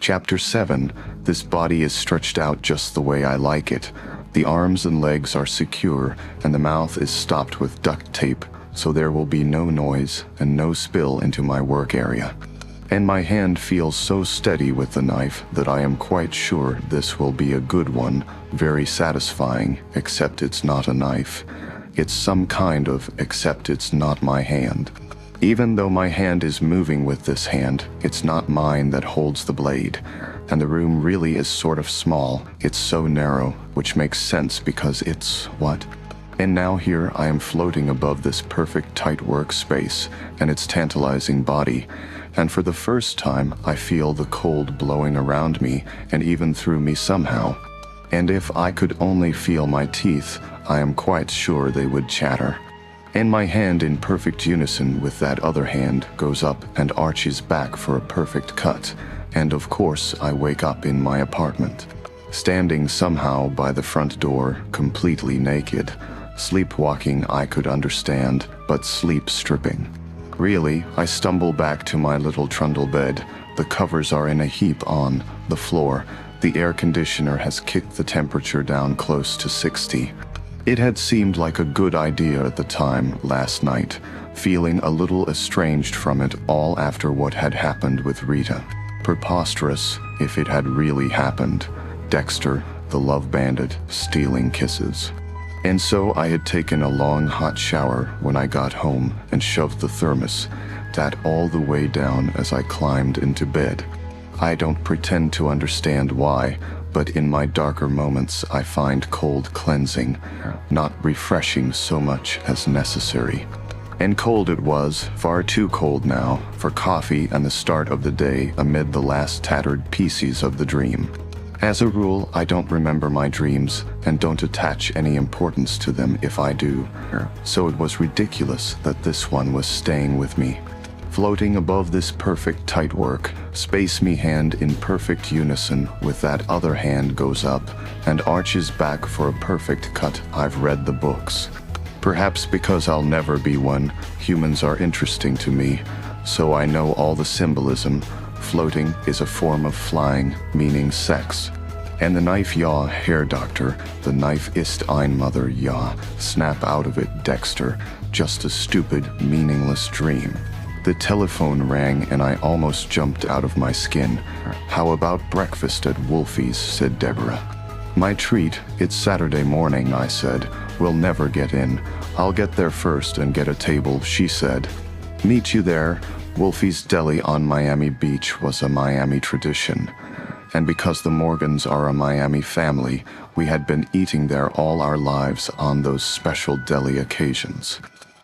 Chapter 7. This body is stretched out just the way I like it. The arms and legs are secure, and the mouth is stopped with duct tape, so there will be no noise and no spill into my work area. And my hand feels so steady with the knife that I am quite sure this will be a good one, very satisfying, except it's not a knife. It's some kind of, except it's not my hand. Even though my hand is moving with this hand, it's not mine that holds the blade. And the room really is sort of small. It's so narrow, which makes sense because it's what? And now here I am floating above this perfect tight workspace and its tantalizing body. And for the first time, I feel the cold blowing around me and even through me somehow. And if I could only feel my teeth, I am quite sure they would chatter. And my hand in perfect unison with that other hand goes up and arches back for a perfect cut. And of course, I wake up in my apartment, standing somehow by the front door, completely naked. Sleepwalking I could understand, but sleep stripping. Really, I stumble back to my little trundle bed. The covers are in a heap on the floor. The air conditioner has kicked the temperature down close to 60. It had seemed like a good idea at the time last night, feeling a little estranged from it all after what had happened with Rita. Preposterous if it had really happened. Dexter, the love bandit, stealing kisses. And so I had taken a long hot shower when I got home and shoved the thermos, that all the way down as I climbed into bed. I don't pretend to understand why, but in my darker moments I find cold cleansing, not refreshing so much as necessary. And cold it was, far too cold now, for coffee and the start of the day amid the last tattered pieces of the dream. As a rule, I don't remember my dreams and don't attach any importance to them if I do, so it was ridiculous that this one was staying with me. Floating above this perfect tight work, space me hand in perfect unison with that other hand goes up and arches back for a perfect cut. I've read the books. Perhaps because I'll never be one, humans are interesting to me, so I know all the symbolism. Floating is a form of flying, meaning sex. And the knife, ja, Herr Doctor, the knife ist ein Mother, ja, snap out of it, Dexter, just a stupid, meaningless dream. The telephone rang and I almost jumped out of my skin. How about breakfast at Wolfie's, said Deborah. My treat, it's Saturday morning, I said. We'll never get in. I'll get there first and get a table, she said. Meet you there. Wolfie's Deli on Miami Beach was a Miami tradition. And because the Morgans are a Miami family, we had been eating there all our lives on those special deli occasions.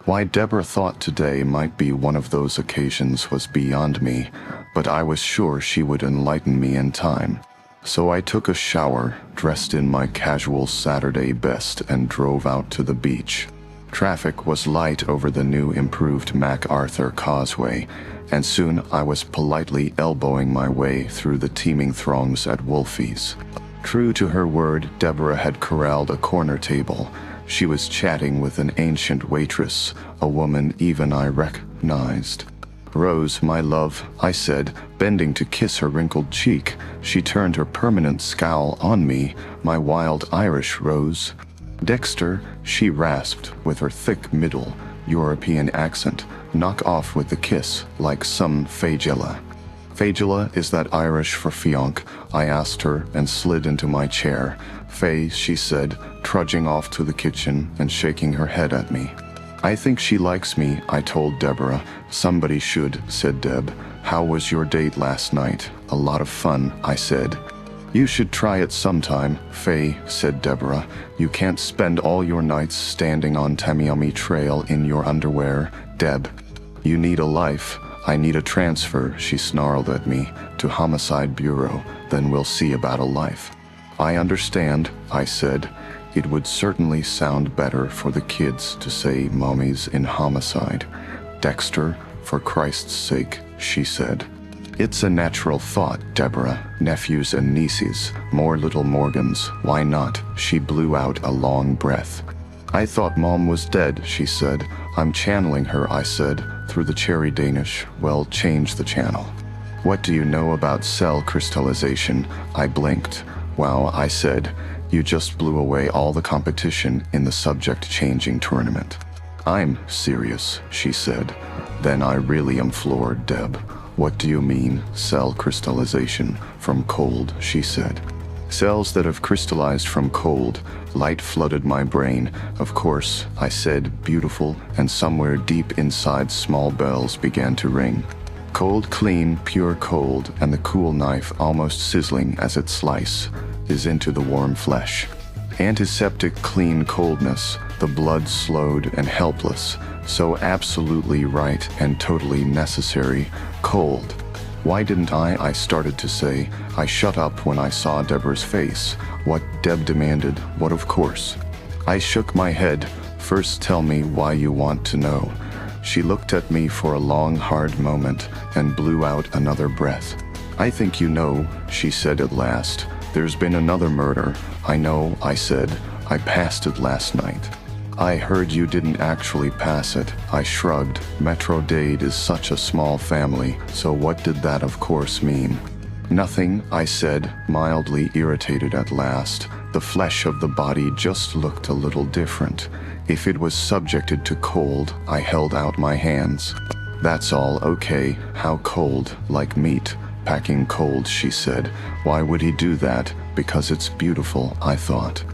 Why Deborah thought today might be one of those occasions was beyond me, but I was sure she would enlighten me in time. So I took a shower, dressed in my casual Saturday best, and drove out to the beach. Traffic was light over the new improved MacArthur Causeway, and soon I was politely elbowing my way through the teeming throngs at Wolfie's. True to her word, Deborah had corralled a corner table. She was chatting with an ancient waitress, a woman even I recognized. Rose, my love, I said, bending to kiss her wrinkled cheek. She turned her permanent scowl on me, my wild Irish Rose. Dexter, she rasped with her thick middle European accent, knock off with the kiss, like some fagella. Fagella, is that Irish for fionk? I asked her and slid into my chair. Fay, she said, trudging off to the kitchen and shaking her head at me. I think she likes me, I told Deborah. Somebody should, said Deb. How was your date last night? A lot of fun, I said. You should try it sometime, Fay, said Deborah. You can't spend all your nights standing on Tamiami Trail in your underwear, Deb. You need a life. I need a transfer, she snarled at me, to Homicide Bureau. Then we'll see about a life. I understand, I said. It would certainly sound better for the kids to say mommy's in homicide. Dexter, for Christ's sake, she said. It's a natural thought, Deborah. Nephews and nieces, more little Morgans. Why not? She blew out a long breath. I thought Mom was dead, she said. I'm channeling her, I said, through the cherry Danish. Well, change the channel. What do you know about cell crystallization? I blinked. Wow, I said. You just blew away all the competition in the subject-changing tournament. I'm serious, she said. Then I really am floored, Deb. What do you mean, cell crystallization? From cold, she said. Cells that have crystallized from cold. Light flooded my brain. Of course, I said, beautiful, and somewhere deep inside small bells began to ring. Cold, clean, pure cold, and the cool knife almost sizzling as it slice is into the warm flesh. Antiseptic clean coldness, the blood slowed and helpless, so absolutely right and totally necessary, cold. Why didn't I started to say. I shut up when I saw Deborah's face. What Deb demanded, what of course. I shook my head. First tell me why you want to know. She looked at me for a long, hard moment and blew out another breath. I think you know, she said at last. There's been another murder. I know, I said. I passed it last night. I heard you didn't actually pass it. I shrugged. Metro Dade is such a small family, so what did that of course mean? Nothing, I said, mildly irritated at last. The flesh of the body just looked a little different. If it was subjected to cold, I held out my hands. That's all, okay. How cold? Like meat. Packing cold, she said. Why would he do that? Because it's beautiful, I thought.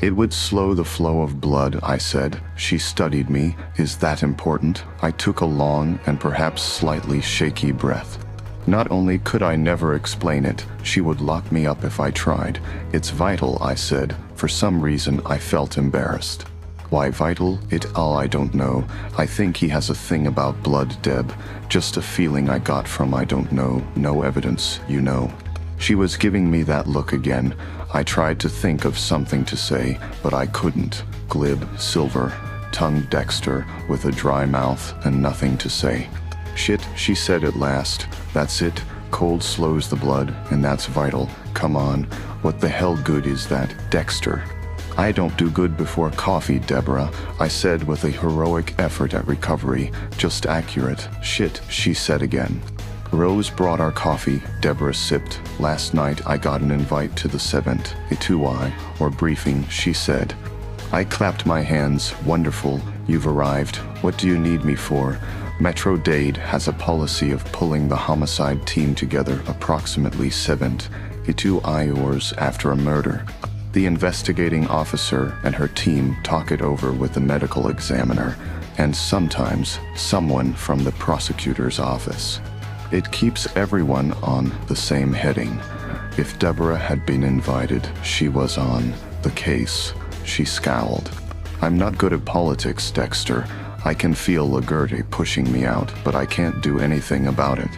It would slow the flow of blood, I said. She studied me. Is that important? I took a long and perhaps slightly shaky breath. Not only could I never explain it, she would lock me up if I tried. It's vital, I said. For some reason, I felt embarrassed. Why vital? I don't know. I think he has a thing about blood, Deb. Just a feeling I got from I don't know. No evidence, you know. She was giving me that look again. I tried to think of something to say, but I couldn't. Glib, silver, tongued Dexter, with a dry mouth and nothing to say. Shit, she said at last. That's it. Cold slows the blood, and that's vital. Come on. What the hell good is that, Dexter? I don't do good before coffee, Deborah, I said with a heroic effort at recovery. Just accurate. Shit, she said again. Rose brought our coffee, Deborah sipped. Last night I got an invite to the 7th, etui, or briefing, she said. I clapped my hands. Wonderful, you've arrived. What do you need me for? Metro Dade has a policy of pulling the homicide team together approximately 7th, hours after a murder. The investigating officer and her team talk it over with the medical examiner, and sometimes someone from the prosecutor's office. It keeps everyone on the same heading. If Deborah had been invited, she was on the case. She scowled. I'm not good at politics, Dexter. I can feel Laguerre pushing me out, but I can't do anything about it.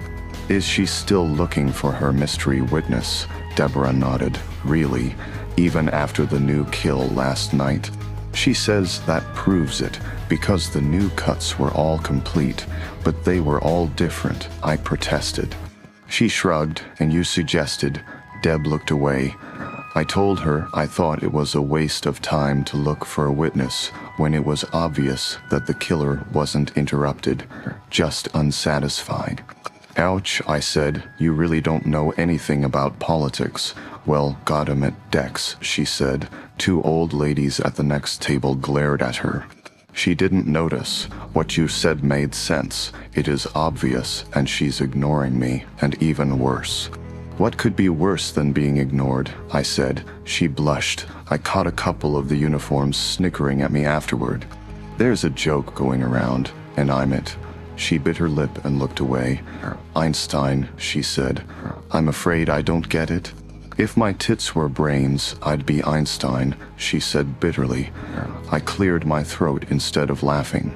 Is she still looking for her mystery witness? Deborah nodded. Really? Even after the new kill last night? She says that proves it, because the new cuts were all complete, but they were all different. I protested. She shrugged, and you suggested. Deb looked away. I told her I thought it was a waste of time to look for a witness when it was obvious that the killer wasn't interrupted, just unsatisfied. Ouch, I said. You really don't know anything about politics. Well, got him at Dex, she said. Two old ladies at the next table glared at her. She didn't notice. What you said made sense. It is obvious, and she's ignoring me, and even worse. What could be worse than being ignored? I said. She blushed. I caught a couple of the uniforms snickering at me afterward. There's a joke going around, and I'm it. She bit her lip and looked away. Einstein, she said. I'm afraid I don't get it. If my tits were brains, I'd be Einstein, she said bitterly. I cleared my throat instead of laughing.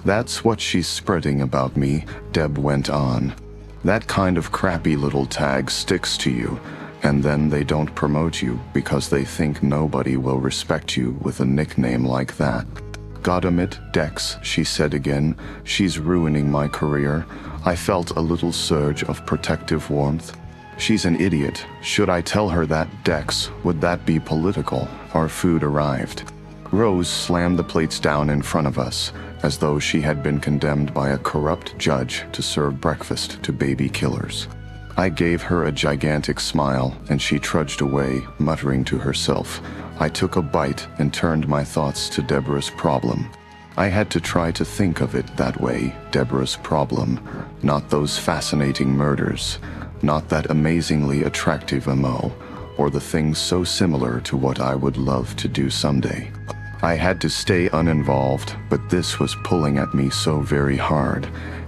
That's what she's spreading about me, Deb went on. That kind of crappy little tag sticks to you, and then they don't promote you because they think nobody will respect you with a nickname like that. Goddamn it, Dex, she said again. She's ruining my career. I felt a little surge of protective warmth. She's an idiot. Should I tell her that, Dex? Would that be political? Our food arrived. Rose slammed the plates down in front of us, as though she had been condemned by a corrupt judge to serve breakfast to baby killers. I gave her a gigantic smile, and she trudged away, muttering to herself. I took a bite and turned my thoughts to Deborah's problem. I had to try to think of it that way, Deborah's problem, not those fascinating murders, not that amazingly attractive MO, or the things so similar to what I would love to do someday. I had to stay uninvolved, but this was pulling at me so very hard.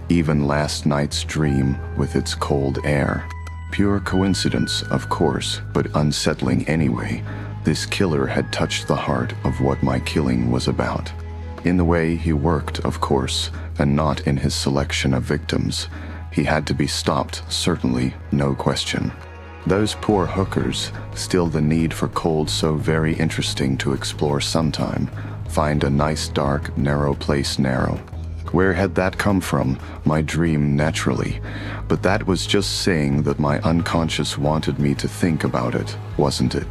Even last night's dream with its cold air. Pure coincidence, of course, but unsettling anyway. This killer had touched the heart of what my killing was about. In the way he worked, of course, and not in his selection of victims. He had to be stopped, certainly, no question. Those poor hookers, still the need for cold so very interesting to explore sometime. Find a nice dark, narrow place narrow. Where had that come from? My dream, naturally. But that was just saying that my unconscious wanted me to think about it, wasn't it?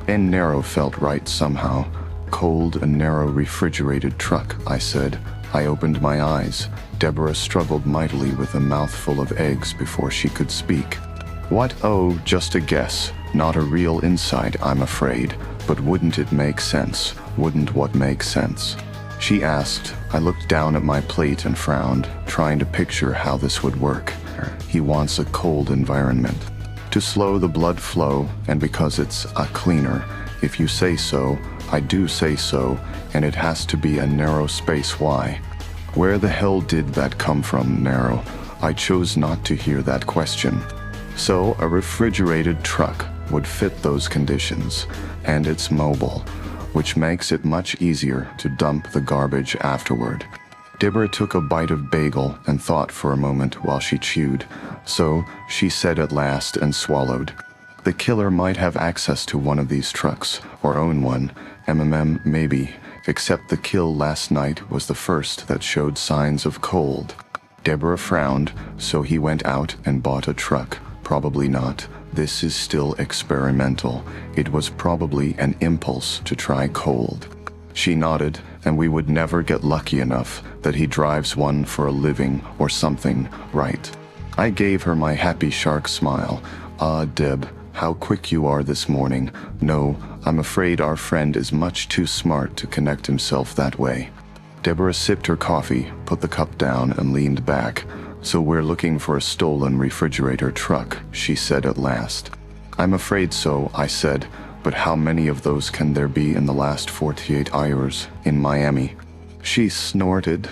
And narrow felt right somehow. Cold and narrow refrigerated truck, I said. I opened my eyes. Deborah struggled mightily with a mouthful of eggs before she could speak. What? Oh, just a guess. Not a real insight, I'm afraid. But wouldn't it make sense? Wouldn't what make sense? She asked. I looked down at my plate and frowned, trying to picture how this would work. He wants a cold environment. To slow the blood flow, and because it's a cleaner. If you say so, I do say so, and it has to be a narrow space. Why? Where the hell did that come from, narrow? I chose not to hear that question. So, a refrigerated truck would fit those conditions, and it's mobile, which makes it much easier to dump the garbage afterward. Deborah took a bite of bagel and thought for a moment while she chewed. So, she said at last and swallowed. The killer might have access to one of these trucks, or own one, maybe, except the kill last night was the first that showed signs of cold. Deborah frowned, so he went out and bought a truck. Probably not. This is still experimental. It was probably an impulse to try cold. She nodded, and we would never get lucky enough that he drives one for a living or something, right? I gave her my happy shark smile. Ah, Deb, how quick you are this morning. No, I'm afraid our friend is much too smart to connect himself that way. Deborah sipped her coffee, put the cup down, and leaned back. So we're looking for a stolen refrigerator truck, she said at last. I'm afraid so, I said, but how many of those can there be in the last 48 hours in Miami? She snorted.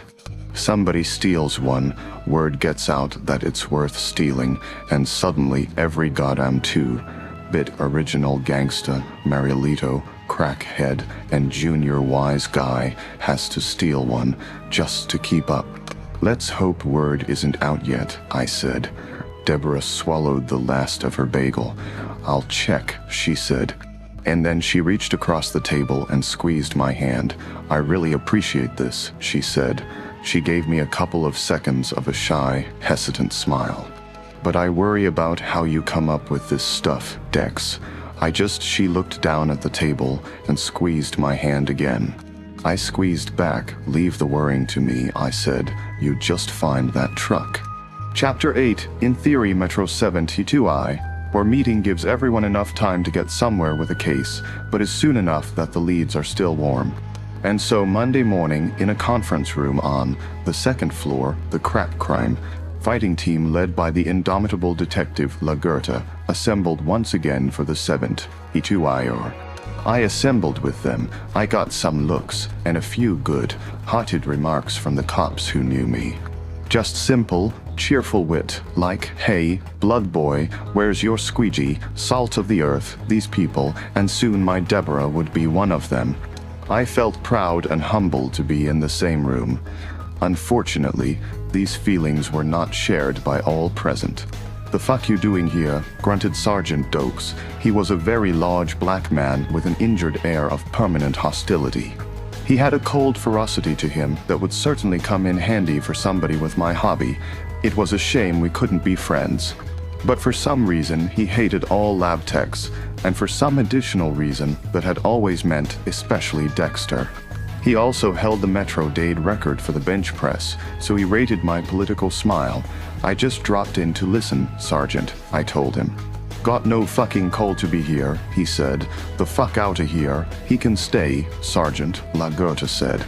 Somebody steals one, word gets out that it's worth stealing, and suddenly every goddamn two-bit original gangsta, Mariolito, crackhead, and junior wise guy has to steal one just to keep up. Let's hope word isn't out yet, I said. Deborah swallowed the last of her bagel. I'll check, she said. And then she reached across the table and squeezed my hand. I really appreciate this, she said. She gave me a couple of seconds of a shy, hesitant smile. But I worry about how you come up with this stuff, Dex. She looked down at the table and squeezed my hand again. I squeezed back. Leave the worrying to me, I said. You just find that truck. Chapter 8. In theory, Metro 72I, where meeting gives everyone enough time to get somewhere with a case, but is soon enough that the leads are still warm. And so Monday morning, in a conference room on the second floor, the crack crime fighting team led by the indomitable detective Lagerta assembled once again for the 7th E2IR. I assembled with them. I got some looks and a few good-hearted remarks from the cops who knew me. Just simple, cheerful wit, like, hey, blood boy, where's your squeegee, salt of the earth, these people, and soon my Deborah would be one of them. I felt proud and humbled to be in the same room. Unfortunately, these feelings were not shared by all present. The fuck you doing here? Grunted Sergeant Dokes. He was a very large black man with an injured air of permanent hostility. He had a cold ferocity to him that would certainly come in handy for somebody with my hobby. It was a shame we couldn't be friends. But for some reason, he hated all lab techs, and for some additional reason that had always meant especially Dexter. He also held the Metro Dade record for the bench press, so he rated my political smile. I just dropped in to listen, Sergeant, I told him. Got no fucking call to be here, he said. The fuck outta here. He can stay, Sergeant, Lagerta said.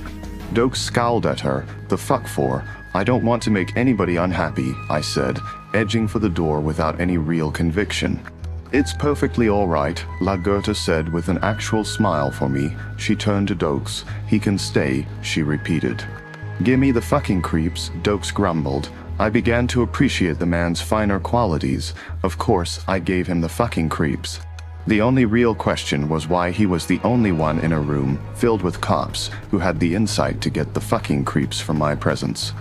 Doak scowled at her. The fuck for? I don't want to make anybody unhappy, I said, edging for the door without any real conviction. It's perfectly all right, Lagerta said with an actual smile for me. She turned to Dokes. He can stay, she repeated. Gimme the fucking creeps, Dokes grumbled. I began to appreciate the man's finer qualities. Of course, I gave him the fucking creeps. The only real question was why he was the only one in a room filled with cops who had the insight to get the fucking creeps from my presence.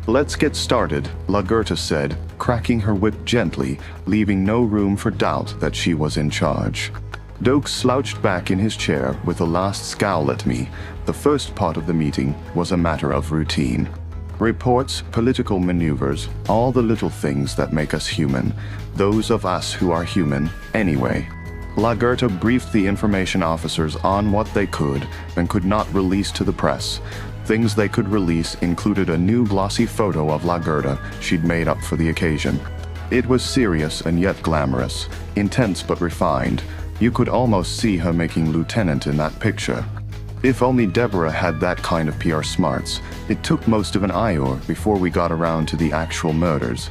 Let's get started, Lagerta said, cracking her whip gently, leaving no room for doubt that she was in charge. Doak slouched back in his chair with a last scowl at me. The first part of the meeting was a matter of routine. Reports, political maneuvers, all the little things that make us human. Those of us who are human, anyway. Lagerta briefed the information officers on what they could and could not release to the press. Things they could release included a new glossy photo of Lagerta she'd made up for the occasion. It was serious and yet glamorous, intense but refined. You could almost see her making lieutenant in that picture. If only Deborah had that kind of PR smarts. It took most of an hour before we got around to the actual murders.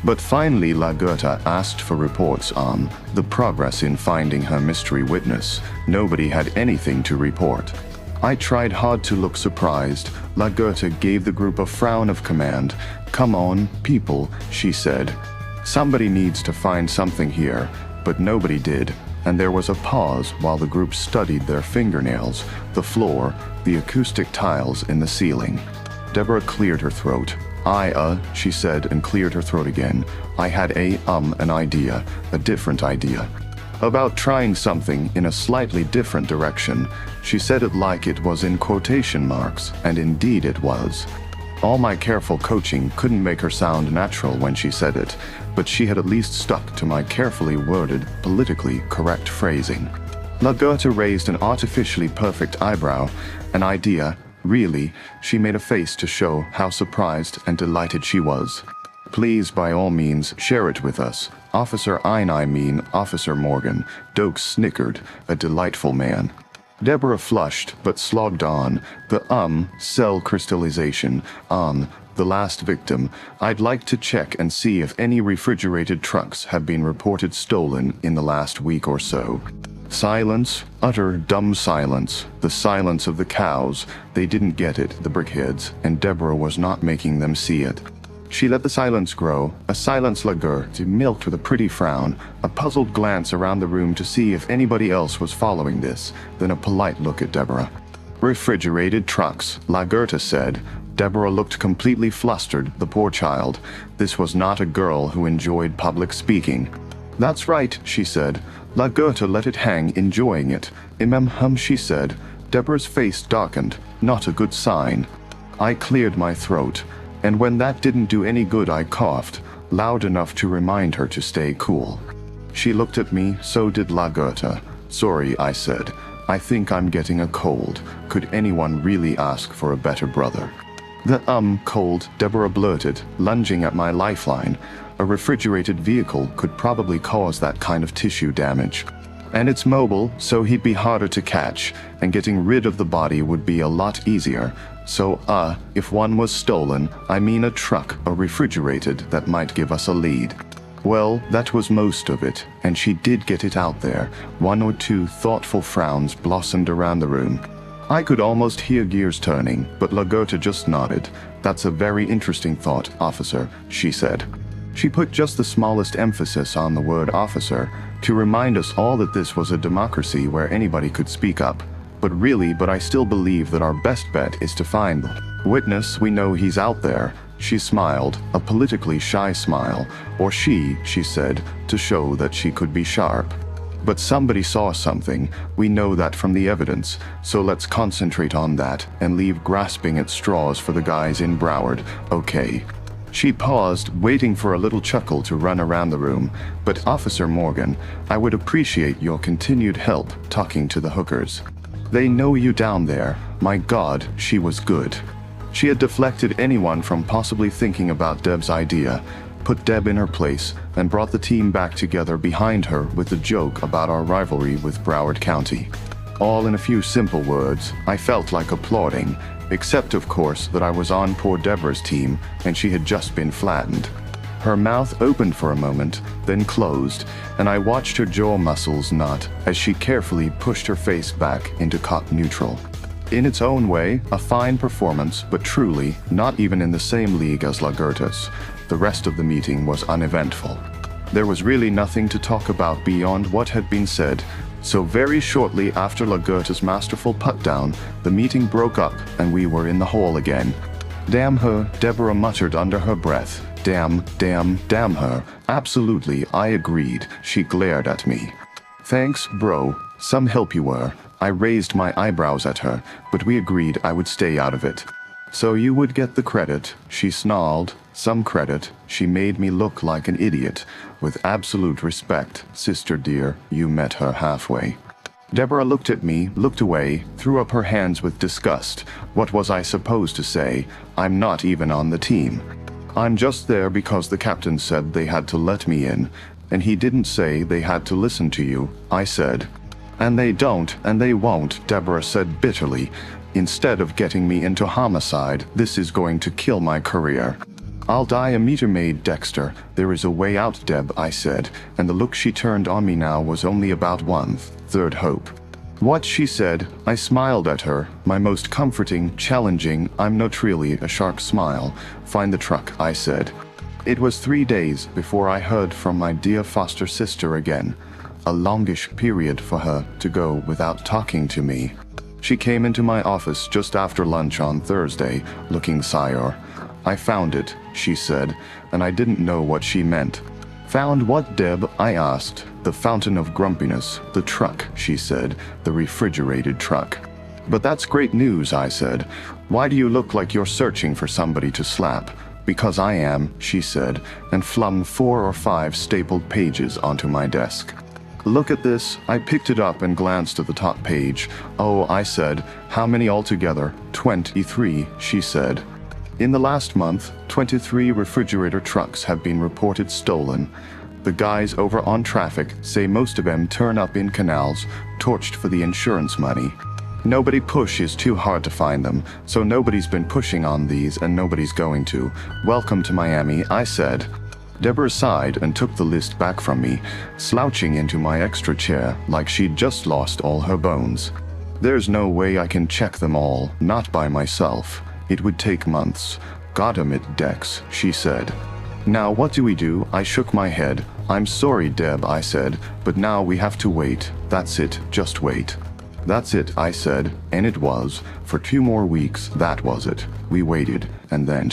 But finally Lagerta asked for reports on the progress in finding her mystery witness. Nobody had anything to report. I tried hard to look surprised. Lagerta gave the group a frown of command. Come on, people, she said. Somebody needs to find something here, but nobody did, and there was a pause while the group studied their fingernails, the floor, the acoustic tiles in the ceiling. Deborah cleared her throat. She said and cleared her throat again. I had an idea, a different idea. About trying something in a slightly different direction. She said it like it was in quotation marks, and indeed it was. All my careful coaching couldn't make her sound natural when she said it, but she had at least stuck to my carefully worded, politically correct phrasing. Lagerta raised an artificially perfect eyebrow. An idea, really. She made a face to show how surprised and delighted she was. Please, by all means, share it with us. Officer Officer Morgan. Doak snickered, a delightful man. Deborah flushed, but slogged on. The cell crystallization, the last victim. I'd like to check and see if any refrigerated trucks have been reported stolen in the last week or so. Silence, utter dumb silence, the silence of the cows. They didn't get it, the brickheads, and Deborah was not making them see it. She let the silence grow, a silence Lagerta milked with a pretty frown, a puzzled glance around the room to see if anybody else was following this, then a polite look at Deborah. Refrigerated trucks, Lagerta said. Deborah looked completely flustered, the poor child. This was not a girl who enjoyed public speaking. That's right, she said. Lagerta let it hang, enjoying it. She said. Deborah's face darkened, not a good sign. I cleared my throat. And when that didn't do any good I coughed, loud enough to remind her to stay cool. She looked at me, so did Lagerta. Sorry, I said. I think I'm getting a cold. Could anyone really ask for a better brother? Cold, Deborah blurted, lunging at my lifeline. A refrigerated vehicle could probably cause that kind of tissue damage. And it's mobile, so he'd be harder to catch, and getting rid of the body would be a lot easier. So, if one was stolen, I mean a truck, a refrigerated, that might give us a lead. Well, that was most of it, and she did get it out there. One or two thoughtful frowns blossomed around the room. I could almost hear gears turning, but Lagerta just nodded. That's a very interesting thought, officer, she said. She put just the smallest emphasis on the word officer, to remind us all that this was a democracy where anybody could speak up. But I still believe that our best bet is to find the witness. We know he's out there. She smiled, a politically shy smile. Or she said, to show that she could be sharp. But somebody saw something. We know that from the evidence. So let's concentrate on that and leave grasping at straws for the guys in Broward, okay? She paused, waiting for a little chuckle to run around the room. But Officer Morgan, I would appreciate your continued help talking to the hookers. They know you down there. My God, she was good. She had deflected anyone from possibly thinking about Deb's idea, put Deb in her place, and brought the team back together behind her with a joke about our rivalry with Broward County. All in a few simple words. I felt like applauding, except of course that I was on poor Deborah's team and she had just been flattened. Her mouth opened for a moment, then closed, and I watched her jaw muscles knot as she carefully pushed her face back into cot neutral. In its own way, a fine performance, but truly not even in the same league as Lagerta's. The rest of the meeting was uneventful. There was really nothing to talk about beyond what had been said, so very shortly after Lagerta's masterful put-down, the meeting broke up and we were in the hall again. Damn her, Deborah muttered under her breath. Damn her. Absolutely, I agreed. She glared at me. Thanks, bro. Some help you were. I raised my eyebrows at her, but we agreed I would stay out of it. So you would get the credit, she snarled. Some credit. She made me look like an idiot. With absolute respect, sister dear, you met her halfway. Deborah looked at me, looked away, threw up her hands with disgust. What was I supposed to say? I'm not even on the team. I'm just there because the captain said they had to let me in, and he didn't say they had to listen to you, I said. And they don't, and they won't, Deborah said bitterly. Instead of getting me into homicide, this is going to kill my career. I'll die a meter maid, Dexter. There is a way out, Deb, I said, and the look she turned on me now was only about 1/3 hope. What she said, I smiled at her, my most comforting, challenging, I'm not really a shark smile. Find the truck, I said. It was 3 days before I heard from my dear foster sister again. A longish period for her to go without talking to me. She came into my office just after lunch on Thursday, looking sour. I found it, she said, and I didn't know what she meant. Found what, Deb? I asked. The fountain of grumpiness. The truck, she said. The refrigerated truck. But that's great news, I said. Why do you look like you're searching for somebody to slap? Because I am, she said, and flung 4 or 5 stapled pages onto my desk. Look at this. I picked it up and glanced at the top page. Oh, I said, how many altogether? 23, she said. In the last month, 23 refrigerator trucks have been reported stolen. The guys over on traffic say most of them turn up in canals, torched for the insurance money. Nobody push is too hard to find them, so nobody's been pushing on these and nobody's going to. Welcome to Miami, I said. Deborah sighed and took the list back from me, slouching into my extra chair like she'd just lost all her bones. There's no way I can check them all, not by myself. It would take months. Got 'em it, Dex, she said. Now what do we do? I shook my head. I'm sorry, Deb, I said, but now we have to wait. That's it, just wait. That's it, I said, and it was. For 2 more weeks, that was it. We waited, and then